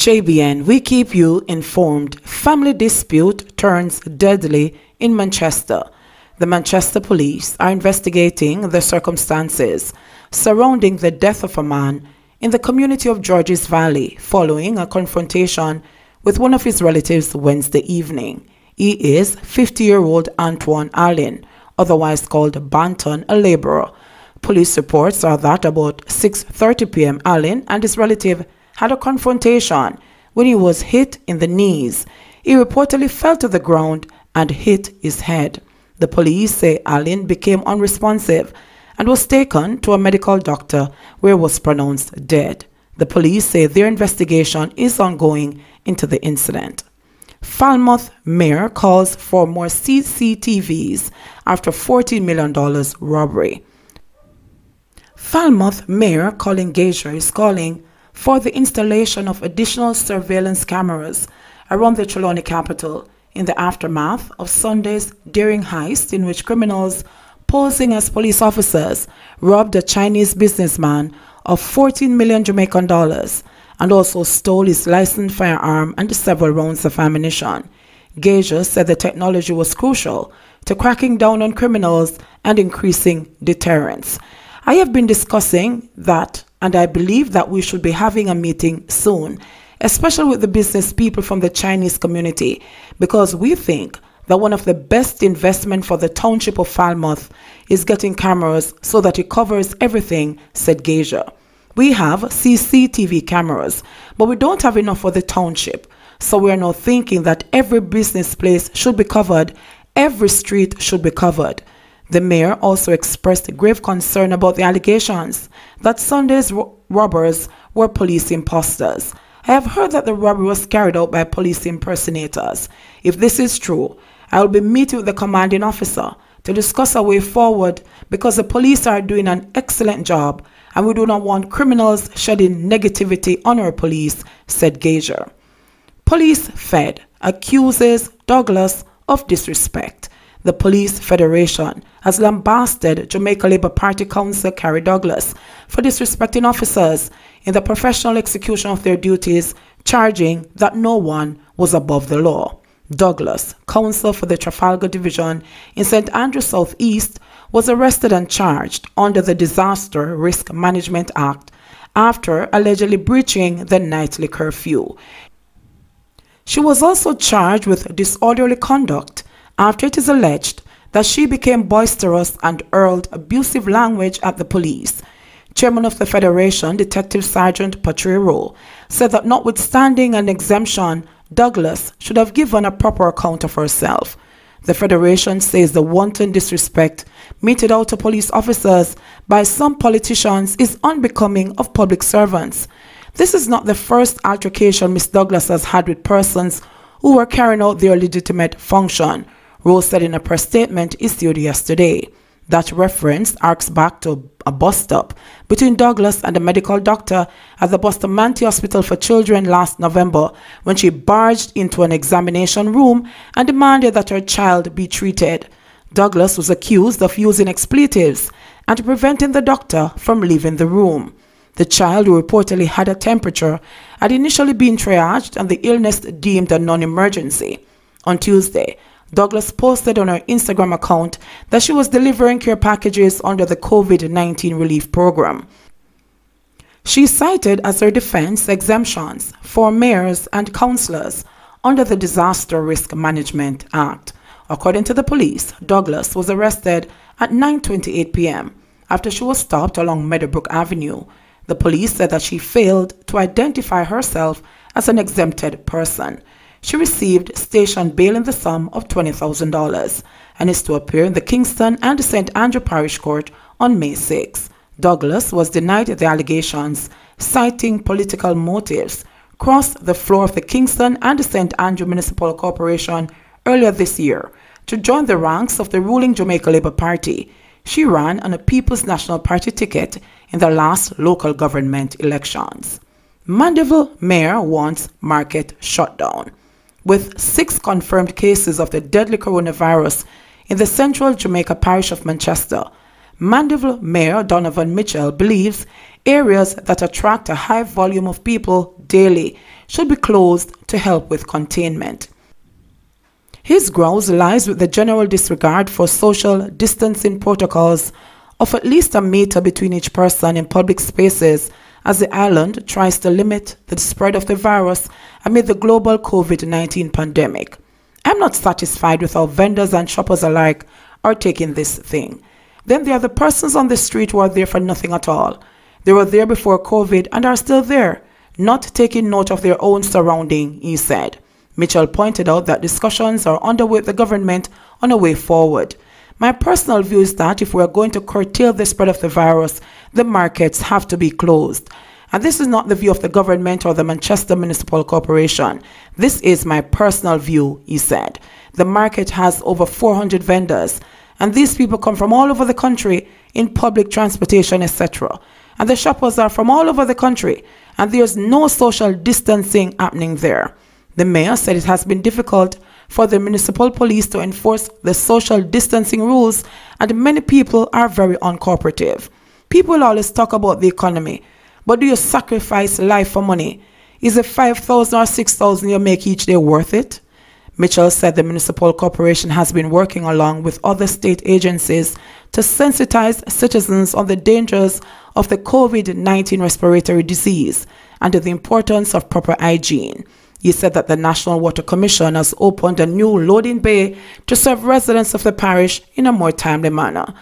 JBN, we keep you informed. Family dispute turns deadly in Manchester. The Manchester police are investigating the circumstances surrounding the death of a man in the community of Georges Valley following a confrontation with one of his relatives Wednesday evening. He is 50-year-old Antoine Allen, otherwise called Banton, a laborer. Police reports are that about 6:30 p.m. Allen and his relative had a confrontation when he was hit in the knees. He reportedly fell to the ground and hit his head. The police say Allen became unresponsive and was taken to a medical doctor where he was pronounced dead. The police say their investigation is ongoing into the incident. Falmouth Mayor calls for more CCTVs after $14 million robbery. Falmouth Mayor Collen Gager is calling for the installation of additional surveillance cameras around the Trelawny capital in the aftermath of Sunday's daring heist in which criminals posing as police officers robbed a Chinese businessman of 14 million Jamaican dollars and also stole his licensed firearm and several rounds of ammunition. Gager said the technology was crucial to cracking down on criminals and increasing deterrence. I have been discussing that, and I believe that we should be having a meeting soon, especially with the business people from the Chinese community, because we think that one of the best investment for the township of Falmouth is getting cameras so that it covers everything, said Gager. We have CCTV cameras, but we don't have enough for the township, so we are now thinking that every business place should be covered, every street should be covered. The mayor also expressed grave concern about the allegations that Sunday's robbers were police imposters. I have heard that the robbery was carried out by police impersonators. If this is true, I will be meeting with the commanding officer to discuss a way forward because the police are doing an excellent job and we do not want criminals shedding negativity on our police, said Gager. Police Fed accuses Douglas of disrespect. The Police Federation has lambasted Jamaica Labour Party Councillor Carrie Douglas for disrespecting officers in the professional execution of their duties, charging that no one was above the law. Douglas, councillor for the Trafalgar Division in St. Andrews South East, was arrested and charged under the Disaster Risk Management Act after allegedly breaching the nightly curfew. She was also charged with disorderly conduct after it is alleged that she became boisterous and hurled abusive language at the police. Chairman of the Federation, Detective Sergeant Patriero, said that notwithstanding an exemption, Douglas should have given a proper account of herself. The Federation says the wanton disrespect meted out to police officers by some politicians is unbecoming of public servants. This is not the first altercation Ms. Douglas has had with persons who were carrying out their legitimate function, Rose said in a press statement issued yesterday. That reference arcs back to a bus stop between Douglas and a medical doctor at the Bustamante Hospital for Children last November when she barged into an examination room and demanded that her child be treated. Douglas was accused of using expletives and preventing the doctor from leaving the room. The child, who reportedly had a temperature, had initially been triaged and the illness deemed a non-emergency. On Tuesday, Douglas posted on her Instagram account that she was delivering care packages under the COVID-19 relief program. She cited as her defense exemptions for mayors and councillors under the Disaster Risk Management Act. According to the police, Douglas was arrested at 9:28 p.m. after she was stopped along Meadowbrook Avenue. The police said that she failed to identify herself as an exempted person. She received station bail in the sum of $20,000 and is to appear in the Kingston and St. Andrew Parish Court on May 6. Douglas was denied the allegations, citing political motives, crossed the floor of the Kingston and St. Andrew Municipal Corporation earlier this year to join the ranks of the ruling Jamaica Labour Party. She ran on a People's National Party ticket in the last local government elections. Mandeville Mayor wants market shutdown. With 6 confirmed cases of the deadly coronavirus in the central Jamaica parish of Manchester, Mandeville Mayor Donovan Mitchell believes areas that attract a high volume of people daily should be closed to help with containment. His grouse lies with the general disregard for social distancing protocols of at least a meter between each person in public spaces as the island tries to limit the spread of the virus amid the global COVID-19 pandemic. I'm not satisfied with how vendors and shoppers alike are taking this thing. Then there are the persons on the street who are there for nothing at all. They were there before COVID and are still there, not taking note of their own surrounding, he said. Mitchell pointed out that discussions are underway with the government on a way forward. My personal view is that if we are going to curtail the spread of the virus, the markets have to be closed. And this is not the view of the government or the Manchester Municipal Corporation. This is my personal view, he said. The market has over 400 vendors, and these people come from all over the country in public transportation, etc. And the shoppers are from all over the country, and there's no social distancing happening there. The mayor said it has been difficult for the municipal police to enforce the social distancing rules, and many people are very uncooperative. People always talk about the economy, but do you sacrifice life for money? Is the 5,000 or 6,000 you make each day worth it? Mitchell said the municipal corporation has been working along with other state agencies to sensitize citizens on the dangers of the COVID-19 respiratory disease and the importance of proper hygiene. He said that the National Water Commission has opened a new loading bay to serve residents of the parish in a more timely manner.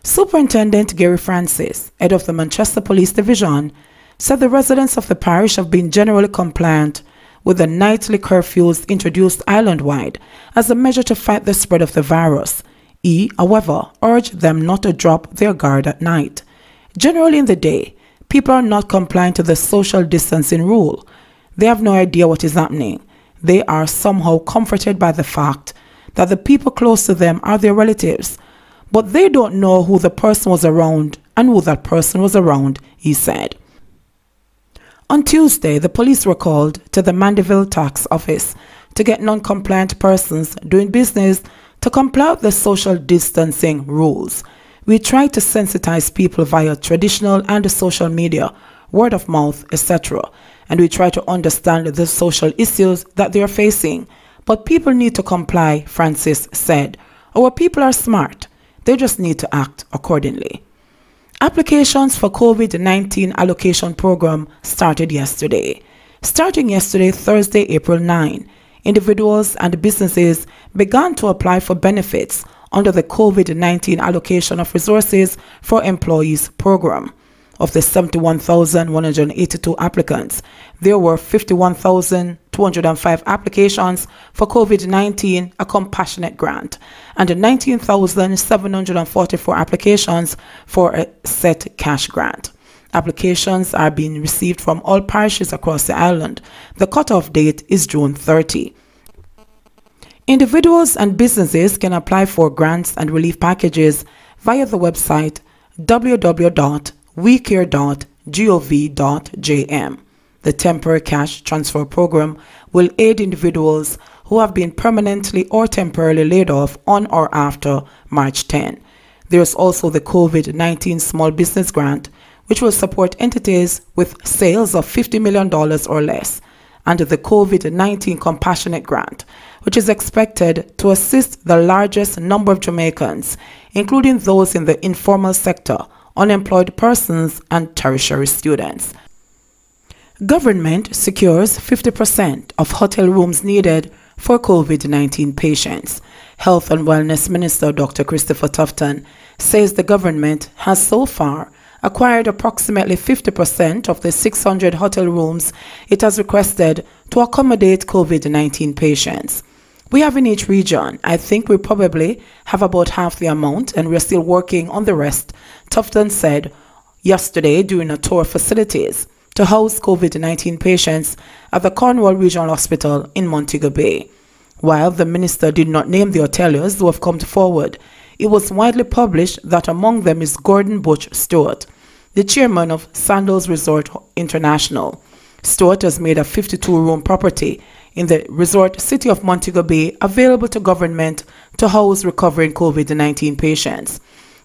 Superintendent Gary Francis, head of the Manchester Police Division, said the residents of the parish have been generally compliant with the nightly curfews introduced island-wide as a measure to fight the spread of the virus. He, however, urged them not to drop their guard at night. Generally in the day, people are not compliant to the social distancing rule. They have no idea what is happening. They are somehow comforted by the fact that the people close to them are their relatives, but they don't know who the person was around and who that person was around, he said. On Tuesday, the police were called to the Mandeville Tax Office to get non-compliant persons doing business to comply with the social distancing rules. We tried to sensitize people via traditional and social media, word of mouth, etc., and we try to understand the social issues that they are facing. But people need to comply, Francis said. Our people are smart. They just need to act accordingly. Applications for COVID-19 allocation program started yesterday. Starting yesterday, Thursday, April 9, individuals and businesses began to apply for benefits under the COVID-19 allocation of resources for employees program. Of the 71,182 applicants, there were 51,205 applications for COVID-19, a compassionate grant, and 19,744 applications for a set cash grant. Applications are being received from all parishes across the island. The cutoff date is June 30. Individuals and businesses can apply for grants and relief packages via the website www.wecare.gov.jm. The temporary cash transfer program will aid individuals who have been permanently or temporarily laid off on or after March 10. There is also the COVID-19 Small Business Grant, which will support entities with sales of $50 million or less, and the COVID-19 Compassionate Grant, which is expected to assist the largest number of Jamaicans, including those in the informal sector, unemployed persons, and tertiary students. Government secures 50% of hotel rooms needed for COVID-19 patients. Health and Wellness Minister Dr. Christopher Tufton says the government has so far acquired approximately 50% of the 600 hotel rooms it has requested to accommodate COVID-19 patients. We have in each region, I think we probably have about half the amount, and we're still working on the rest, Tufton said yesterday during a tour of facilities to house COVID-19 patients at the Cornwall Regional Hospital in Montego Bay. While the minister did not name the hoteliers who have come forward, it was widely published that among them is Gordon Butch Stewart, the chairman of Sandals Resort International. Stewart has made a 52-room property in the resort city of Montego Bay available to government to house recovering COVID-19 patients.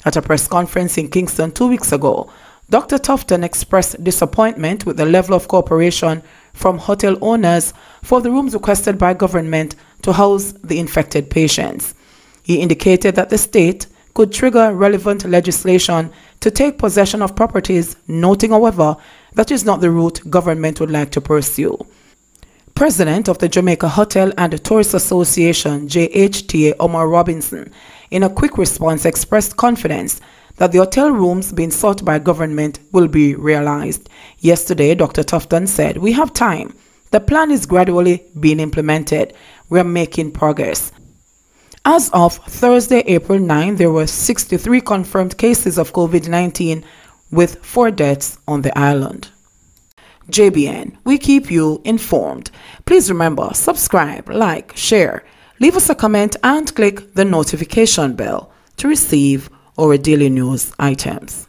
At a press conference in Kingston 2 weeks ago, Dr. Tufton expressed disappointment with the level of cooperation from hotel owners for the rooms requested by government to house the infected patients. He indicated that the state could trigger relevant legislation to take possession of properties, noting, however, that is not the route government would like to pursue. President of the Jamaica Hotel and Tourist Association, JHTA, Omar Robinson, in a quick response expressed confidence that the hotel rooms being sought by government will be realized. Yesterday, Dr. Tufton said, "We have time. The plan is gradually being implemented. We are making progress." As of Thursday, April 9, there were 63 confirmed cases of COVID-19 with 4 deaths on the island. JBN, we keep you informed. Please remember, subscribe, like, share, leave us a comment and click the notification bell to receive our daily news items.